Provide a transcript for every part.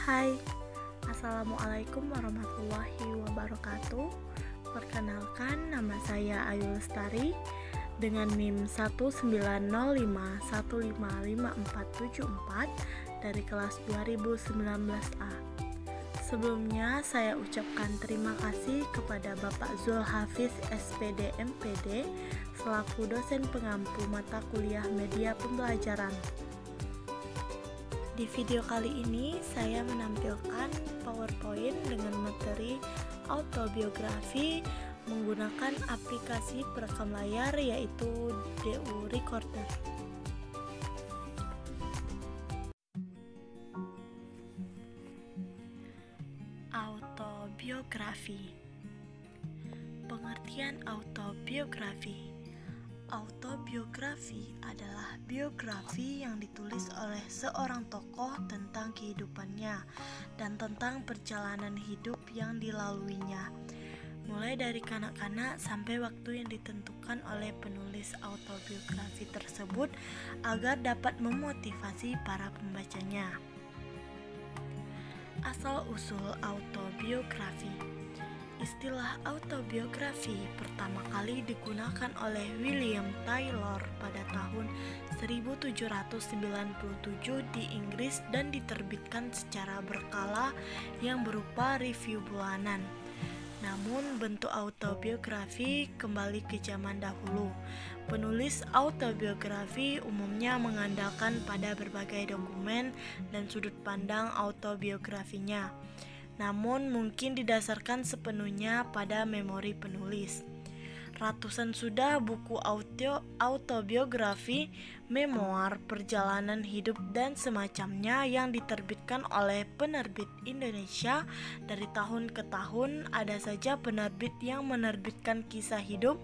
Hai, Assalamualaikum warahmatullahi wabarakatuh. Perkenalkan, nama saya Ayu Lestari dengan NIM 19051555474 dari kelas 2019A. Sebelumnya saya ucapkan terima kasih kepada Bapak Zulhafiz SPD MPD selaku dosen pengampu mata kuliah media pembelajaran. Di video kali ini saya menampilkan PowerPoint dengan materi autobiografi menggunakan aplikasi perekam layar yaitu DU Recorder. Autobiografi. Pengertian autobiografi. Autobiografi adalah biografi yang ditulis oleh seorang tokoh tentang kehidupannya dan tentang perjalanan hidup yang dilaluinya, mulai dari kanak-kanak sampai waktu yang ditentukan oleh penulis autobiografi tersebut agar dapat memotivasi para pembacanya. Asal-usul autobiografi. Istilah autobiografi pertama kali digunakan oleh William Taylor pada tahun 1797 di Inggris dan diterbitkan secara berkala yang berupa review bulanan. Namun bentuk autobiografi kembali ke zaman dahulu. Penulis autobiografi umumnya mengandalkan pada berbagai dokumen dan sudut pandang autobiografinya, namun mungkin didasarkan sepenuhnya pada memori penulis. Ratusan sudah buku autobiografi, memoir, perjalanan hidup dan semacamnya yang diterbitkan oleh penerbit Indonesia. Dari tahun ke tahun ada saja penerbit yang menerbitkan kisah hidup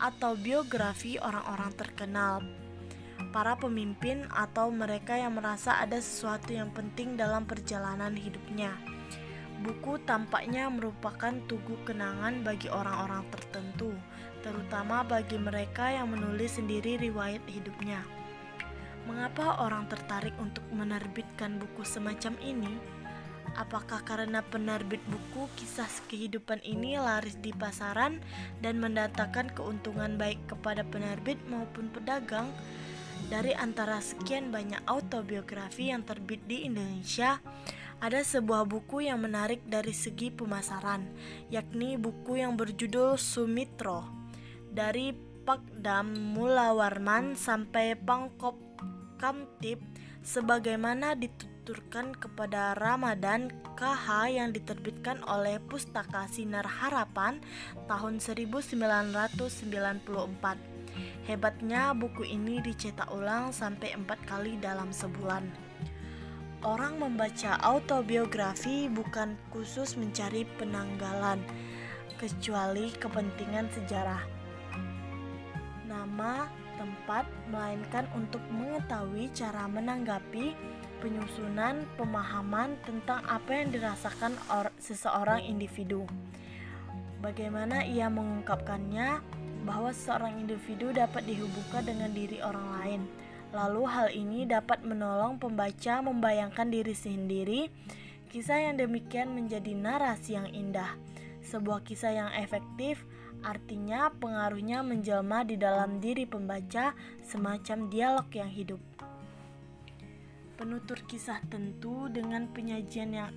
atau biografi orang-orang terkenal, para pemimpin atau mereka yang merasa ada sesuatu yang penting dalam perjalanan hidupnya. Buku tampaknya merupakan tugu kenangan bagi orang-orang tertentu, terutama bagi mereka yang menulis sendiri riwayat hidupnya. Mengapa orang tertarik untuk menerbitkan buku semacam ini? Apakah karena penerbit buku kisah kehidupan ini laris di pasaran dan mendatangkan keuntungan baik kepada penerbit maupun pedagang? Dari antara sekian banyak autobiografi yang terbit di Indonesia, ada sebuah buku yang menarik dari segi pemasaran, yakni buku yang berjudul Sumitro, dari Pakdam Mulawarman sampai Pangkop Kamtib, sebagaimana dituturkan kepada Ramadan KH yang diterbitkan oleh Pustaka Sinar Harapan tahun 1994. Hebatnya buku ini dicetak ulang sampai 4 kali dalam sebulan. Orang membaca autobiografi bukan khusus mencari penanggalan, kecuali kepentingan sejarah, nama, tempat, melainkan untuk mengetahui cara menanggapi, penyusunan, pemahaman tentang apa yang dirasakan seseorang individu. Bagaimana ia mengungkapkannya, bahwa seorang individu dapat dihubungkan dengan diri orang lain. Lalu hal ini dapat menolong pembaca membayangkan diri sendiri. Kisah yang demikian menjadi narasi yang indah. Sebuah kisah yang efektif, artinya pengaruhnya menjelma di dalam diri pembaca, semacam dialog yang hidup. Penutur kisah tentu dengan penyajian yang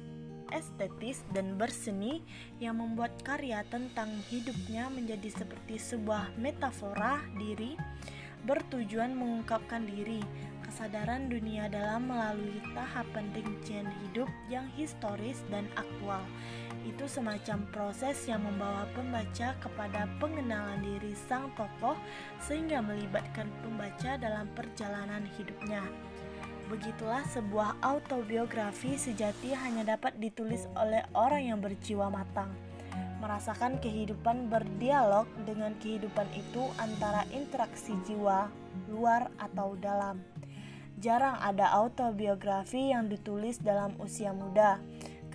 estetis dan berseni yang membuat karya tentang hidupnya menjadi seperti sebuah metafora diri, bertujuan mengungkapkan diri, kesadaran dunia dalam melalui tahapan rincian hidup yang historis dan aktual. Itu semacam proses yang membawa pembaca kepada pengenalan diri sang tokoh sehingga melibatkan pembaca dalam perjalanan hidupnya. Begitulah sebuah autobiografi sejati hanya dapat ditulis oleh orang yang berjiwa matang, merasakan kehidupan berdialog dengan kehidupan itu antara interaksi jiwa, luar atau dalam. Jarang ada autobiografi yang ditulis dalam usia muda,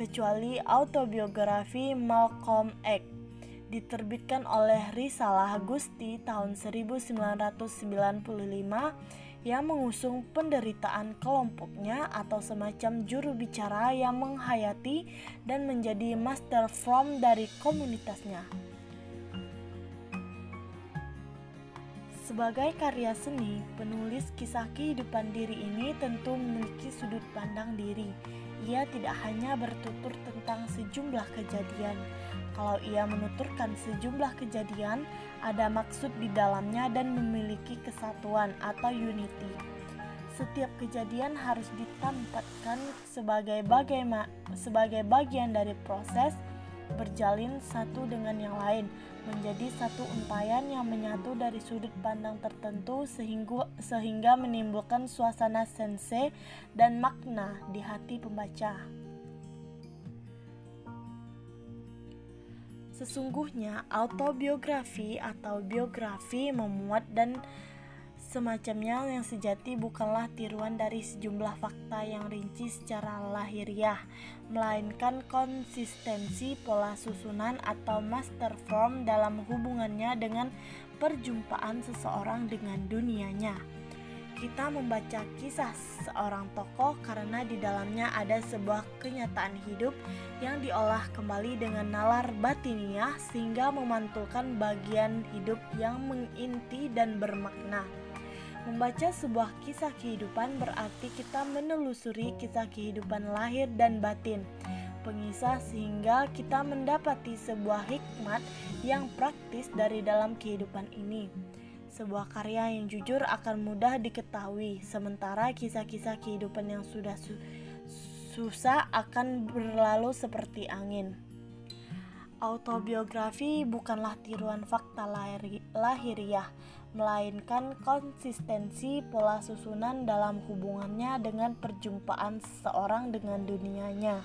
kecuali autobiografi Malcolm X, diterbitkan oleh Risalah Gusti tahun 1995 yang mengusung penderitaan kelompoknya atau semacam juru bicara yang menghayati dan menjadi master from dari komunitasnya. Sebagai karya seni, penulis kisah kehidupan diri ini tentu memiliki sudut pandang diri. Ia tidak hanya bertutur tentang sejumlah kejadian. Kalau ia menuturkan sejumlah kejadian, ada maksud di dalamnya dan memiliki kesatuan atau unity. Setiap kejadian harus ditempatkan sebagai bagian dari proses berjalin satu dengan yang lain, menjadi satu untayan yang menyatu dari sudut pandang tertentu sehingga menimbulkan suasana sense dan makna di hati pembaca. Sesungguhnya autobiografi atau biografi memuat dan semacamnya yang sejati bukanlah tiruan dari sejumlah fakta yang rinci secara lahiriah, melainkan konsistensi pola susunan atau master form dalam hubungannya dengan perjumpaan seseorang dengan dunianya. Kita membaca kisah seorang tokoh karena di dalamnya ada sebuah kenyataan hidup yang diolah kembali dengan nalar batiniah sehingga memantulkan bagian hidup yang menginti dan bermakna. Membaca sebuah kisah kehidupan berarti kita menelusuri kisah kehidupan lahir dan batin pengisah sehingga kita mendapati sebuah hikmat yang praktis dari dalam kehidupan ini. Sebuah karya yang jujur akan mudah diketahui, sementara kisah-kisah kehidupan yang sudah susah akan berlalu seperti angin. Autobiografi bukanlah tiruan fakta lahiriah, melainkan konsistensi pola susunan dalam hubungannya dengan perjumpaan seseorang dengan dunianya.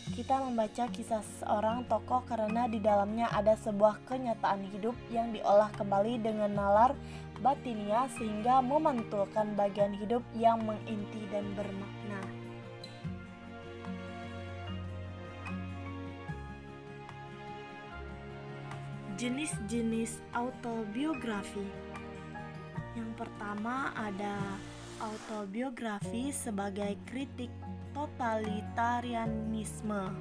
Kita membaca kisah seorang tokoh karena di dalamnya ada sebuah kenyataan hidup yang diolah kembali dengan nalar batiniah sehingga memantulkan bagian hidup yang menginti dan bermakna. Jenis-jenis autobiografi. Yang pertama ada autobiografi sebagai kritik totalitarianisme.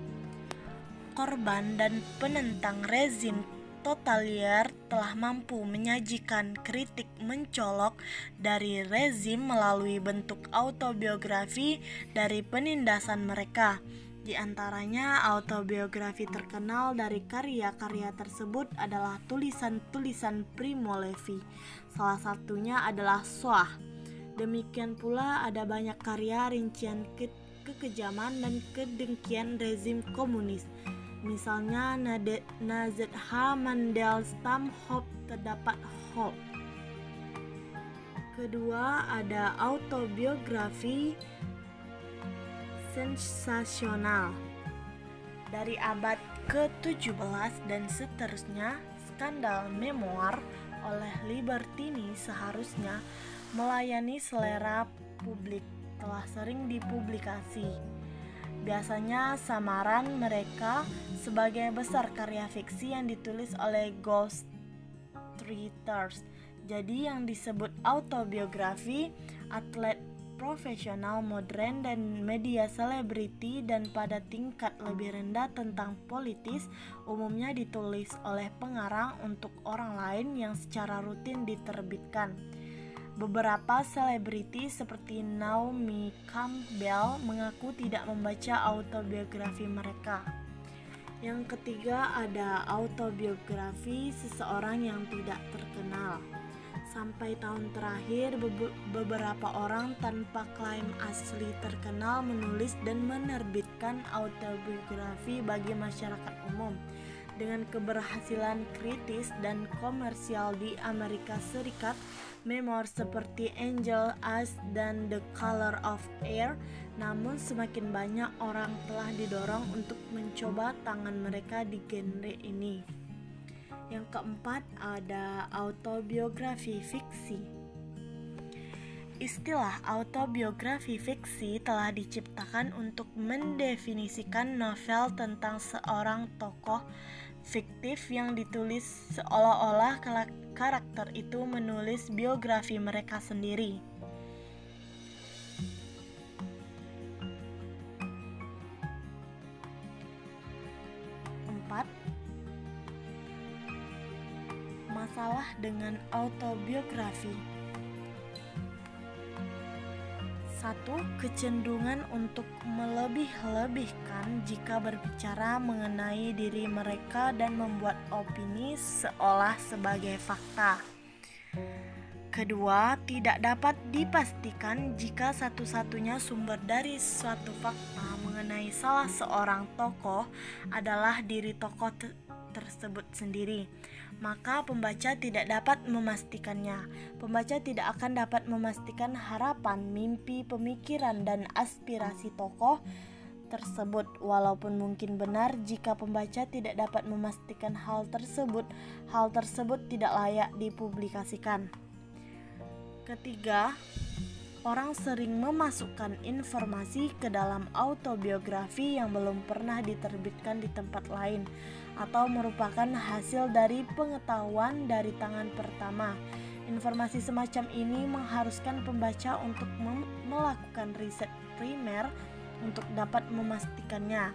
Korban dan penentang rezim totaliter telah mampu menyajikan kritik mencolok dari rezim melalui bentuk autobiografi dari penindasan mereka. Di antaranya autobiografi terkenal dari karya-karya tersebut adalah tulisan-tulisan Primo Levi. Salah satunya adalah Shoah. Demikian pula ada banyak karya rincian kekejaman dan kedengkian rezim komunis. Misalnya NZH Mandelstam Hope terdapat Hope. Kedua ada autobiografi sensasional. Dari abad ke-17 dan seterusnya, skandal memoir oleh Libertini seharusnya melayani selera publik telah sering dipublikasi. Biasanya samaran mereka sebagai besar karya fiksi yang ditulis oleh ghostwriters. Jadi yang disebut autobiografi atlet profesional modern dan media selebriti dan pada tingkat lebih rendah tentang politis umumnya ditulis oleh pengarang untuk orang lain yang secara rutin diterbitkan. Beberapa selebriti seperti Naomi Campbell mengaku tidak membaca autobiografi mereka. Yang ketiga ada autobiografi seseorang yang tidak terkenal. Sampai tahun terakhir, beberapa orang tanpa klaim asli terkenal menulis dan menerbitkan autobiografi bagi masyarakat umum. Dengan keberhasilan kritis dan komersial di Amerika Serikat, memoir seperti Angel Eyes dan The Color of Air, namun semakin banyak orang telah didorong untuk mencoba tangan mereka di genre ini. Yang keempat ada autobiografi fiksi. Istilah autobiografi fiksi telah diciptakan untuk mendefinisikan novel tentang seorang tokoh fiktif yang ditulis seolah-olah karakter itu menulis biografi mereka sendiri. keempat, masalah dengan autobiografi. 1. Kecenderungan untuk melebih-lebihkan jika berbicara mengenai diri mereka dan membuat opini seolah sebagai fakta. Kedua, tidak dapat dipastikan jika satu-satunya sumber dari suatu fakta mengenai salah seorang tokoh adalah diri tokoh tersebut sendiri, maka pembaca tidak dapat memastikannya. Pembaca tidak akan dapat memastikan harapan, mimpi, pemikiran, dan aspirasi tokoh tersebut. Walaupun mungkin benar, jika pembaca tidak dapat memastikan hal tersebut tidak layak dipublikasikan. Ketiga, orang sering memasukkan informasi ke dalam autobiografi yang belum pernah diterbitkan di tempat lain atau merupakan hasil dari pengetahuan dari tangan pertama. Informasi semacam ini mengharuskan pembaca untuk melakukan riset primer untuk dapat memastikannya.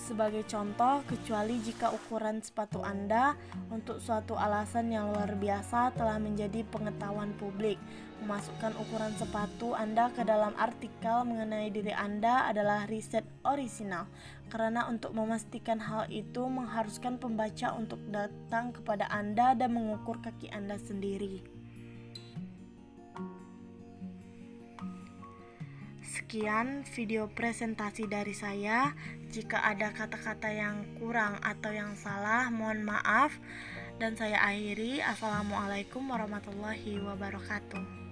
Sebagai contoh, kecuali jika ukuran sepatu Anda untuk suatu alasan yang luar biasa telah menjadi pengetahuan publik. Memasukkan ukuran sepatu Anda ke dalam artikel mengenai diri Anda adalah riset orisinal, karena untuk memastikan hal itu mengharuskan pembaca untuk datang kepada Anda dan mengukur kaki Anda sendiri. Sekian video presentasi dari saya. Jika ada kata-kata yang kurang atau yang salah, mohon maaf. Dan saya akhiri. Assalamualaikum warahmatullahi wabarakatuh.